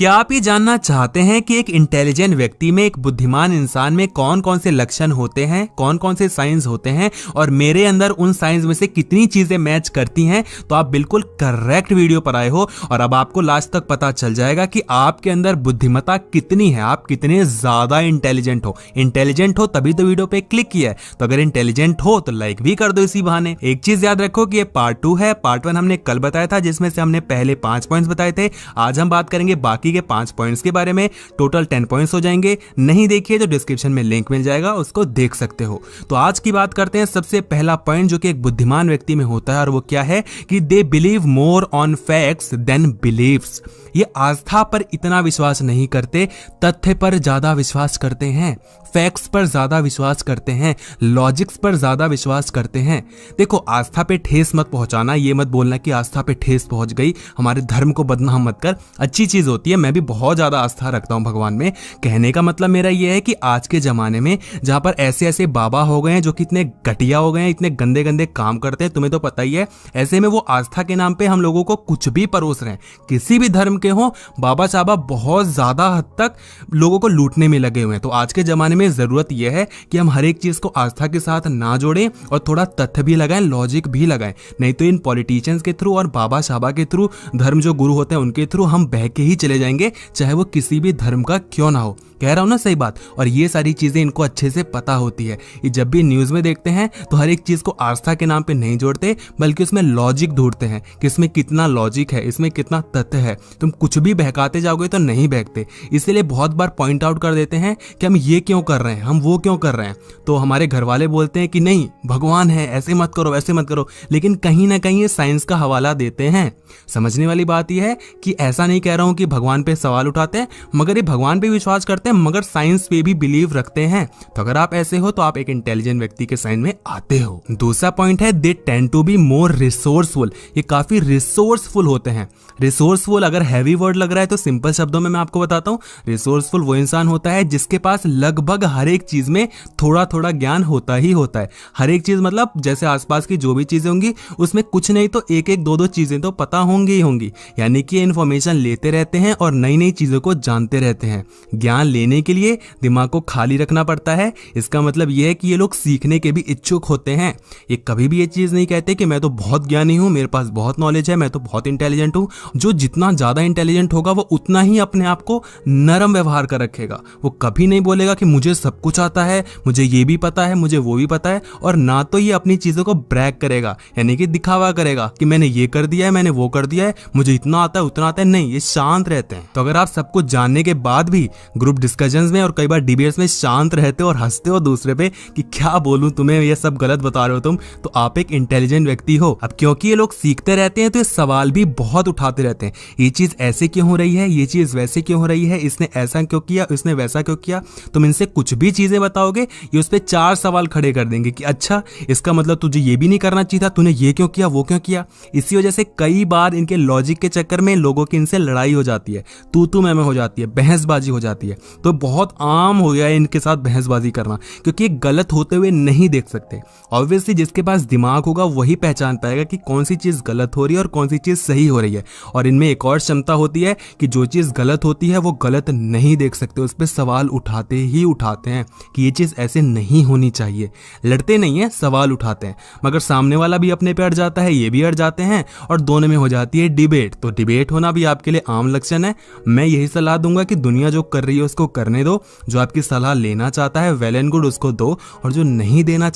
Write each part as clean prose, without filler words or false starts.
क्या आप ये जानना चाहते हैं कि एक इंटेलिजेंट व्यक्ति में, एक बुद्धिमान इंसान में कौन कौन से लक्षण होते हैं, कौन कौन से साइंस होते हैं और मेरे अंदर उन साइंस में से कितनी चीजें मैच करती हैं? तो आप बिल्कुल करेक्ट वीडियो पर आए हो और अब आपको लास्ट तक पता चल जाएगा कि आपके अंदर बुद्धिमत्ता कितनी है, आप कितने ज्यादा इंटेलिजेंट हो। इंटेलिजेंट हो तभी तो वीडियो पे क्लिक किया है, तो अगर इंटेलिजेंट हो तो लाइक भी कर दो इसी बहाने। एक चीज याद रखो कि ये पार्ट 2 है, पार्ट 1 हमने कल बताया था जिसमें से हमने पहले 5 पॉइंट्स बताए थे। आज हम बात करेंगे बाकी के 5 पॉइंट्स के बारे में, टोटल 10 पॉइंट्स हो जाएंगे। नहीं देखिए तो डिस्क्रिप्शन में लिंक मिल जाएगा, उसको देख सकते हो। तो आज की बात करते हैं सबसे पहला पॉइंट जो कि एक बुद्धिमान व्यक्ति में होता है, और वो क्या है कि they believe more on facts than beliefs. ये आस्था पर इतना विश्वास नहीं करते, तथ्य पर ज्यादा विश्वास करते हैं, फैक्ट्स पर ज्यादा विश्वास करते हैं, लॉजिक्स पर ज्यादा विश्वास करते हैं। देखो, आस्था पे ठेस मत पहुंचाना, ये मत बोलना कि आस्था पे ठेस पहुंच गई, हमारे धर्म को बदनाम मत कर। अच्छी चीज होती है, मैं भी बहुत ज्यादा आस्था रखता हूं भगवान में। कहने का मतलब मेरा ये है कि आज के जमाने में जहां पर ऐसे ऐसे बाबा हो गए हैं जो कि इतने घटिया हो गए हैं, इतने गंदे गंदे काम करते हैं, तुम्हें तो पता ही है। ऐसे में वो आस्था के नाम पे हम लोगों को कुछ भी परोस रहे हैं, किसी भी धर्म के हो, बाबा साहबा बहुत ज्यादा हद तक लोगों को लूटने में लगे हुए हैं। तो आज के जमाने में जरूरत यह है कि हम हर एक चीज को आस्था के साथ ना जोड़ें और थोड़ा तथ्य भी लगाएं, लॉजिक भी लगाएं। नहीं तो इन पॉलिटिशियंस के थ्रू और बाबा साहबा के थ्रू, धर्म जो गुरु होते हैं उनके थ्रू हम बह के ही चले जाएंगे, चाहे वो किसी भी धर्म का क्यों ना हो। कह रहा हूं ना सही बात। और ये सारी चीजें इनको अच्छे से पता होती है। ये जब भी न्यूज में देखते हैं तो हर एक चीज को आस्था के नाम पे नहीं जोड़ते, बल्कि उसमें लॉजिक ढूंढते हैं कि इसमें कितना लॉजिक है, इसमें कितना तथ्य है। तुम कुछ भी बहकाते जाओगे तो नहीं बहकते। इसीलिए बहुत बार पॉइंट आउट कर देते हैं कि हम ये क्यों कर रहे हैं, हम वो क्यों कर रहे हैं। तो हमारे घर वाले बोलते हैं कि नहीं, भगवान है, ऐसे मत करो, वैसे मत करो, लेकिन कहीं ना कहीं ये साइंस का हवाला देते हैं। समझने वाली बात यह है कि ऐसा नहीं कह रहा हूं कि भगवान पे सवाल उठाते हैं, मगर ये भगवान पे विश्वास करते हैं, मगर साइंस पे भी बिलीव रखते हैं। तो अगर आप ऐसे हो तो आप एक इंटेलिजेंट व्यक्ति के साइन में आते हो। दूसरा पॉइंट है they tend to be more resourceful. ये काफी रिसोर्सफुल होते हैं। रिसोर्सफुल अगर हैवी वर्ड लग रहा है तो सिंपल शब्दों में मैं आपको बताता हूं, रिसोर्सफुल वो इंसान होता है जिसके पास लगभग हर एक चीज में थोड़ा थोड़ा ज्ञान होता ही होता है। हर एक चीज मतलब जैसे आसपास की जो भी चीजें होंगी उसमें कुछ नहीं तो एक एक दो दो चीजें तो पता होंगी ही होंगी। यानी कि इन्फॉर्मेशन लेते रहते हैं और नई नई चीजों को जानते रहते हैं। ज्ञान लेने के लिए दिमाग को खाली रखना पड़ता है। इसका मतलब यह है कि ये लोग सीखने के भी इच्छुक होते हैं। ये कभी भी ये चीज नहीं कहते कि मैं तो बहुत ज्ञानी हूं, मेरे पास बहुत नॉलेज है, मैं तो बहुत इंटेलिजेंट हूं। जो जितना ज्यादा इंटेलिजेंट होगा वो उतना ही अपने आप को नरम व्यवहार कर रखेगा। वो कभी नहीं बोलेगा कि मुझे सब कुछ आता है, मुझे ये भी पता है, मुझे वो भी पता है। और ना तो ये अपनी चीजों को ब्रैग करेगा, यानी कि दिखावा करेगा कि मैंने ये कर दिया है, मैंने वो कर दिया है, मुझे इतना आता है उतना आता है। नहीं, ये शांत रहते हैं। तो अगर आप सब कुछ जानने के बाद भी ग्रुप डिस्कशंस में और कई बार डिबेट्स में शांत रहते हो और हंसते हो दूसरे पे कि क्या बोलूं तुम्हें, ये सब गलत बता रहे हो तुम, तो आप एक इंटेलिजेंट व्यक्ति हो। अब क्योंकि ये लोग सीखते रहते हैं तो ये सवाल भी बहुत उठाते रहते हैं। ये चीज ऐसे क्यों हो रही है, ये चीज वैसे क्यों हो रही है, इसने ऐसा क्यों किया, इसने वैसा क्यों किया। तुम इनसे कुछ भी चीजें बताओगे, ये उस पर 4 सवाल खड़े कर देंगे कि अच्छा इसका मतलब तुझे ये भी नहीं करना चाहिए था, तूने ये क्यों किया, वो क्यों किया। इसी वजह से कई बार इनके लॉजिक के चक्कर में लोगों की इनसे लड़ाई हो जाती है, तू मैं हो जाती है, बहसबाजी हो जाती है। तो बहुत आम हो गया है इनके साथ बहसबाजी करना, क्योंकि गलत होते हुए नहीं देख सकते। ऑब्वियसली जिसके पास दिमाग होगा वही पहचान पाएगा कि कौन सी चीज गलत हो रही है और कौन सी चीज सही हो रही है। और इनमें एक और क्षमता होती है कि जो चीज गलत होती है वो गलत नहीं देख सकते, उस पर सवाल उठाते ही उठाते हैं कि ये चीज ऐसे नहीं होनी चाहिए। लड़ते नहीं है, सवाल उठाते हैं। मगर सामने वाला भी अपने पे अड़ जाता है, ये भी अड़ जाते हैं और दोनों में हो जाती है डिबेट। तो डिबेट होना भी आपके लिए आम लक्षण है। मैं यही सलाह दूंगा कि दुनिया जो कर रही है उसको करने दो। जो आपकी सलाह लेना चाहता है वेल एंड गुड, उसको दो। और जो नहीं लेना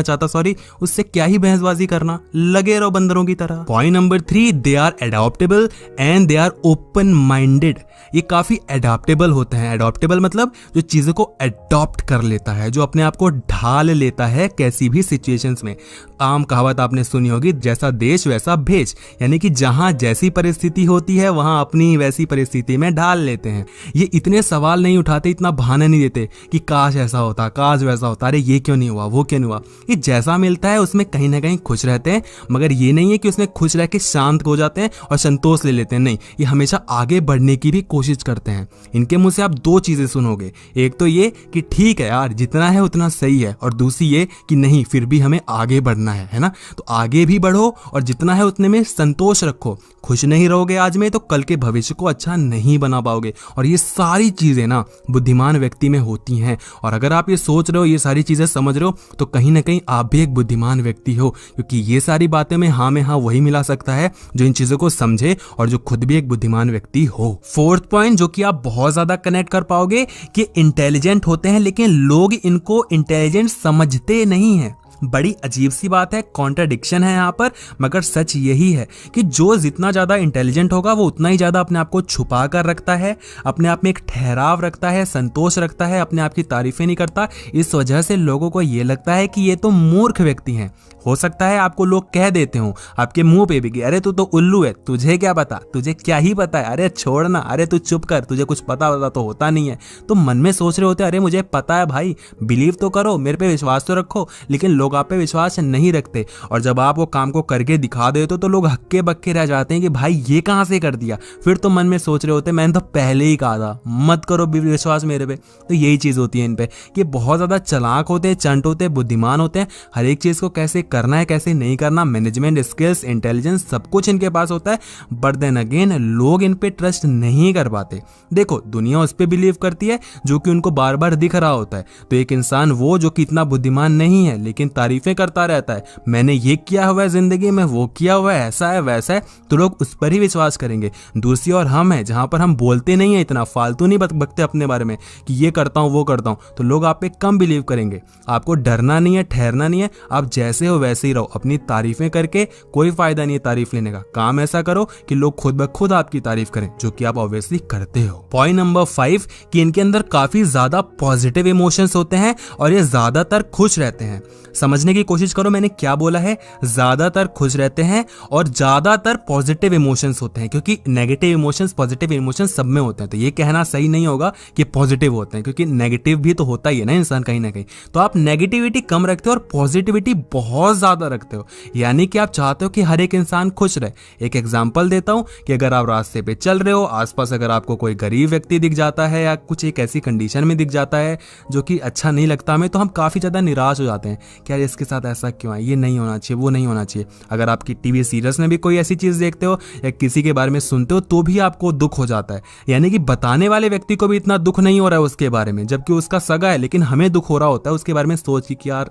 चाहता उससे क्या ही बहसबाजी करना, लगे रहो बंदरों की तरह। Point number 3, they are adaptable and they are open minded. ये काफी एडॉप्टेबल होते हैं। एडॉप्टेबल मतलब जो चीजों को एडॉप्ट कर लेता है, जो अपने आप को ढाल लेता है किसी भी सिचुएशंस में। आम कहावत आपने सुनी होगी, जैसा देश वैसा भेष, यानी कि जहां जैसी परिस्थिति होती है वहां अपनी वैसी परिस्थिति में ढाल लेते हैं। ये इतने सवाल नहीं उठाते, इतना बहाना नहीं देते कि काश ऐसा होता, काश वैसा होता, अरे ये क्यों नहीं हुआ, वो क्यों नहीं हुआ। ये जैसा मिलता है उसमें कहीं ना कहीं खुश रहते हैं, मगर ये नहीं है कि उसमें खुश रह के शांत हो जाते हैं और संतोष ले लेते हैं। नहीं, ये हमेशा आगे बढ़ने की भी कोशिश करते हैं। इनके मुंह से आप दो चीजें सुनोगे, एक तो ये कि ठीक है यार जितना है उतना सही है, और दूसरी ये कि नहीं फिर भी हमें आगे बढ़ना है ना। तो आगे भी बढ़ो और जितना है उतने में संतोष रखो। खुश नहीं रहोगे आज में तो कल के भविष्य को अच्छा नहीं बना पाओगे। और ये सारी चीजें ना बुद्धिमान व्यक्ति में होती हैं। और अगर आप ये सोच रहे हो, ये सारी चीजें समझ रहे हो, तो कहीं ना कहीं आप भी एक बुद्धिमान व्यक्ति हो, क्योंकि ये सारी बातें में हाँ वही मिला सकता है जो इन चीजों को समझे और जो खुद भी एक बुद्धिमान व्यक्ति हो। फोर्थ पॉइंट जो कि आप बहुत ज्यादा कनेक्ट कर पाओगे कि इंटेलिजेंट होते हैं लेकिन लोग इनको इंटेलिजेंट समझते नहीं है। बड़ी अजीब सी बात है, कॉन्ट्राडिक्शन है यहाँ पर, मगर सच यही है कि जो जितना ज्यादा इंटेलिजेंट होगा वो उतना ही ज्यादा अपने आप को छुपा कर रखता है, अपने आप में एक ठहराव रखता है, संतोष रखता है, अपने आप की तारीफें नहीं करता। इस वजह से लोगों को ये लगता है कि ये तो मूर्ख व्यक्ति हैं। हो सकता है आपको लोग कह देते हो आपके मुंह पे भी कि अरे तू तो उल्लू है, तुझे क्या पता, तुझे क्या ही पता है, अरे छोड़ना, अरे तू चुप कर, तुझे कुछ पता तो होता नहीं है। तो मन में सोच रहे होते अरे मुझे पता है भाई, बिलीव तो करो, मेरे पे विश्वास तो रखो। लेकिन लोग आप पे विश्वास नहीं रखते, और जब आप वो काम को करके दिखा देते हो तो लोग हक्के बक्के रह जाते हैं कि भाई ये कहां से कर दिया। फिर तो मन में सोच रहे होते मैंने तो पहले ही कहा था मत करो विश्वास मेरे पे। तो यही चीज होती है इन पे कि बहुत ज्यादा चालाक होते हैं, चंट होते हैं, बुद्धिमान होते हैं, हर एक चीज को कैसे करना है कैसे नहीं करना, मैनेजमेंट स्किल्स, इंटेलिजेंस सब कुछ इनके पास होता है। बट देन अगेन लोग इन पे ट्रस्ट नहीं कर पाते। देखो दुनिया उस पे बिलीव करती है जो कि उनको बार बार दिख रहा होता है। तो एक इंसान वो जो कि इतना बुद्धिमान नहीं है लेकिन तारीफें करता रहता है, मैंने ये किया हुआ है जिंदगी में, वो किया हुआ है, ऐसा है वैसा है, तो लोग उस पर ही विश्वास करेंगे। दूसरी और हम है जहां पर हम बोलते नहीं है, इतना फालतू नहीं बकते अपने बारे में कि ये करता हूं वो करता हूं, तो लोग आप पे कम बिलीव करेंगे। आपको डरना नहीं है, ठहरना नहीं है, आप जैसे हो वैसे ही रहो। अपनी तारीफें करके कोई फायदा नहीं है तारीफ लेने का। काम ऐसा करो कि लोग खुद ब खुद आपकी तारीफ करें, जो कि आप ऑब्वियसली करते हो। पॉइंट नंबर 5 कि इनके अंदर काफी ज्यादा पॉजिटिव इमोशंस होते हैं और ये ज्यादातर खुश रहते हैं। समझने की कोशिश करो मैंने क्या बोला है, ज्यादातर खुश रहते हैं और ज्यादातर पॉजिटिव इमोशंस होते हैं, क्योंकि नेगेटिव इमोशंस पॉजिटिव इमोशंस सब में होते हैं। तो ये कहना सही नहीं होगा कि पॉजिटिव होते हैं, क्योंकि नेगेटिव भी तो होता ही है ना इंसान कहीं ना कहीं। तो आप नेगेटिविटी कम रखते हो और पॉजिटिविटी बहुत ज्यादा रखते हो, यानी कि आप चाहते हो कि हर एक इंसान खुश रहे। एक एग्जांपल देता हूं कि अगर आप रास्ते पे चल रहे हो, आसपास अगर आपको कोई गरीब व्यक्ति दिख जाता है या कुछ एक ऐसी कंडीशन में दिख जाता है जो कि अच्छा नहीं लगता हमें, तो हम काफी ज्यादा निराश हो जाते हैं कि यार इसके साथ ऐसा क्यों है, ये नहीं होना चाहिए, वो नहीं होना चाहिए। अगर आपकी टीवी सीरियल्स में भी कोई ऐसी चीज देखते हो या किसी के बारे में सुनते हो तो भी आपको दुख हो जाता है, यानी कि बताने वाले व्यक्ति को भी इतना दुख नहीं हो रहा है उसके बारे में, जबकि उसका सगा है, लेकिन हमें दुख हो रहा होता है उसके बारे में सोच कि यार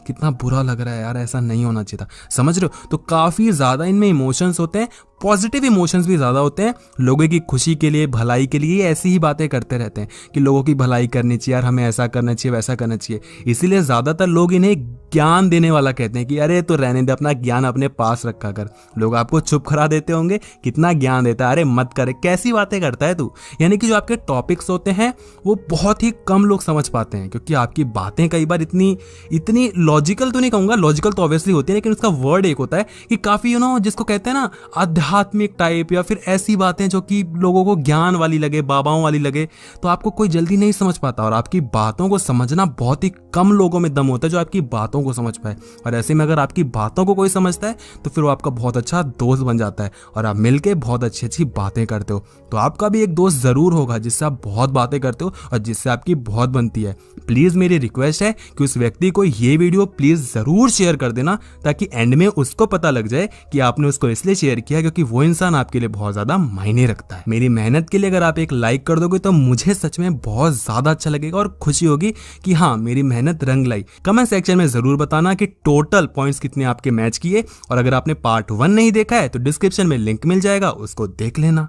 कितना बुरा लग रहा है यार, ऐसा नहीं होना चाहिए था। समझ रहे हो? तो काफी ज्यादा इनमें इमोशंस होते हैं, पॉजिटिव इमोशंस भी ज्यादा होते हैं। लोगों की खुशी के लिए, भलाई के लिए ऐसी ही बातें करते रहते हैं कि लोगों की भलाई करनी चाहिए यार, हमें ऐसा करना चाहिए वैसा करना चाहिए। इसीलिए ज्यादातर लोग इन्हें ज्ञान देने वाला कहते हैं कि अरे तो रहने दे, अपना ज्ञान अपने पास रखा कर। लोग आपको चुप करा देते होंगे, कितना ज्ञान देता है, अरे मत करे, कैसी बातें करता है तू। यानी कि जो आपके टॉपिक्स होते हैं वो बहुत ही कम लोग समझ पाते हैं, क्योंकि आपकी बातें कई बार इतनी लॉजिकल तो नहीं कहूंगा, लॉजिकल तो ऑब्वियसली होती है, लेकिन उसका वर्ड एक होता है कि काफी जिसको कहते हैं ना आध्यात्मिक टाइप, या फिर ऐसी बातें जो कि लोगों को ज्ञान वाली लगे, बाबाओं वाली लगे, तो आपको कोई जल्दी नहीं समझ पाता। और आपकी बातों को समझना बहुत ही कम लोगों में दम होता है जो आपकी बातों को समझ पाए। और ऐसे में अगर आपकी बातों को कोई समझता है तो फिर वो आपका बहुत अच्छा दोस्त बन जाता है और आप मिलके बहुत अच्छी अच्छी बातें करते हो। तो आपका भी एक दोस्त जरूर होगा जिससे आप बहुत बातें करते हो और जिससे आपकी बहुत बनती है। प्लीज मेरी रिक्वेस्ट है कि उस व्यक्ति को ये वीडियो प्लीज जरूर शेयर कर देना, ताकि एंड में उसको पता लग जाए कि आपने उसको इसलिए शेयर किया क्योंकि वो इंसान आपके लिए बहुत ज्यादा मायने रखता है। मेरी मेहनत के लिए अगर आप एक लाइक कर दोगे तो मुझे सच में बहुत ज्यादा अच्छा लगेगा और खुशी होगी कि हाँ मेरी मेहनत रंग लाई। कमेंट सेक्शन में जरूर बताना कि टोटल पॉइंट्स कितने आपके मैच किए, और अगर आपने पार्ट 1 नहीं देखा है तो डिस्क्रिप्शन में लिंक मिल जाएगा, उसको देख लेना।